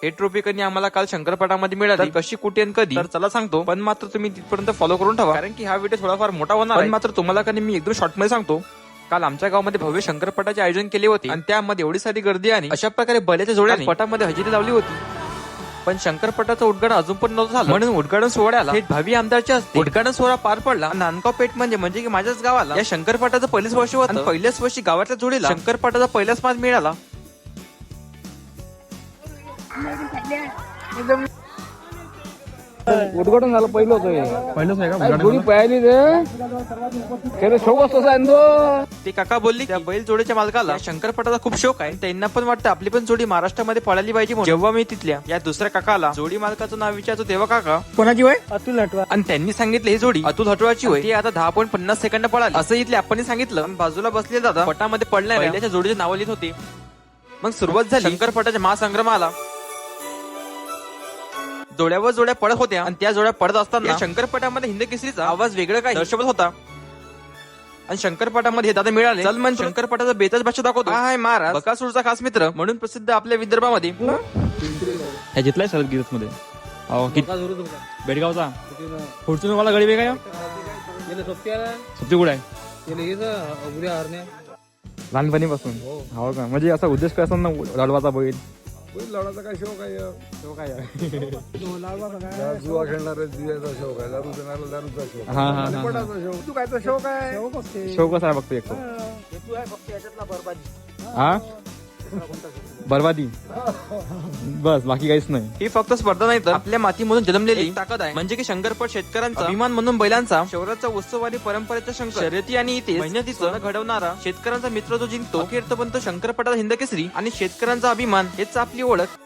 हे ट्रॉफी कधी आम्हाला काल शंकरपटामध्ये मिळाली, कशी कुठे आणि कधी तर चला सांगतो, पण मात्र तुम्ही तिथपर्यंत फॉलो करून ठेवा, कारण की हा व्हिडिओ थोडाफार मोठा होणार आहे. पण मात्र तुम्हाला कधी मी एकदम शॉर्ट मध्ये सांगतो, काल आमच्या गावामध्ये भव्य शंकरपटाचे आयोजन केले होते आणि त्यामध्ये एवढी सारी गर्दी आणि अशा प्रकारे बैलाच्या जोड्याने पटामध्ये हजेरी लावली होती. पण शंकरपटाचं उद्घाटन अजून पण नव्हतं झालं, म्हणून उद्घाटन सोहळ्याला थेट भावी आमदारच्या हस्ते उद्घाटन सोहळा पार पडला. नांदगाव पेठ म्हणजे की माझ्याच गावाला या शंकरपटाचं पहिलेच वर्ष होतं. पहिल्याच वर्षी गावातल्या जोडीला शंकरपटाचा पहिलाच मान मिळाला. उद्घाटन झालं पहिलं होतं, पहिलंच आहे का जोडी पाहिली ते शोक असतो ते काका बोलली त्या बैल जोडीच्या मालकाला या शंकरपटाचा खूप शौक आहे, त्यांना पण वाटतं आपली पण जोडी महाराष्ट्रामध्ये पळाली पाहिजे म्हणून. जेव्हा मी तिथल्या या दुसऱ्या काकाला जोडी मालकाचं नाव विचारतो तेव्हा काका कोणाची वय अतुल हटवा आणि त्यांनी सांगितलं ही जोडी अतुल हटवाची होय, ती आता 10.50 सेकंद पळाली असं इथले आपण सांगितलं. आणि बाजूला बसले दादा पटामध्ये पडणाऱ्या बैलाच्या जोडीचे नाव लिहित होते. मग सुरुवात झाली शंकरपटाच्या महासंग्रामाला. जोड्यावर जोड्या पडत होत्या आणि त्या जोड्या पडत असताना शंकरपटामध्ये हिंद केसरीचा आवाज वेगळा काही दर्शवत होता. आणि शंकरपटामध्ये दादा मिळाले. चल मन शंकरपटाचा बेताज भाषा दाखवतो. हा आहे महाराज बकासूरचा खास मित्र म्हणून प्रसिद्ध आपल्या विदर्भामध्ये. ह्या जितलाय सर गिरत मध्ये बेडगावचा पुढचं मला गडी वेगळा सुट्टी कुठे आहे लहानपणीपासून. हो का, म्हणजे असा उद्देश काय असं ना लढवाचा बैल लढाचा काय शौक आहे, शौक आहे. जुवा खेळणार जुव्याचा शौक आहे, दारू देणारा दारूचा शौक हा हा आहे, पटाचा शौक. तू कायचा शौक आहे? शौकच आहे फक्त एक तू आहे फक्त याच्यातला बरबादी. हा बरबादी बस, बाकी काहीच नाही. ही फक्त स्पर्धा नाही तर आपल्या मातीमधून जन्मलेली ताकद आहे. म्हणजे की शंकरपट शेतकऱ्यांचा अभिमान म्हणून बैलांचा शौर्याचा उत्सवादी परंपरेचा शंकर शर्यती आणि इथे मेहनतीचं घडवणारा शेतकऱ्यांचा मित्र जो जिंकतो अखेर पण तो शंकरपटाचा हिंद केसरी आणि शेतकऱ्यांचा अभिमान हेच आपली ओळख.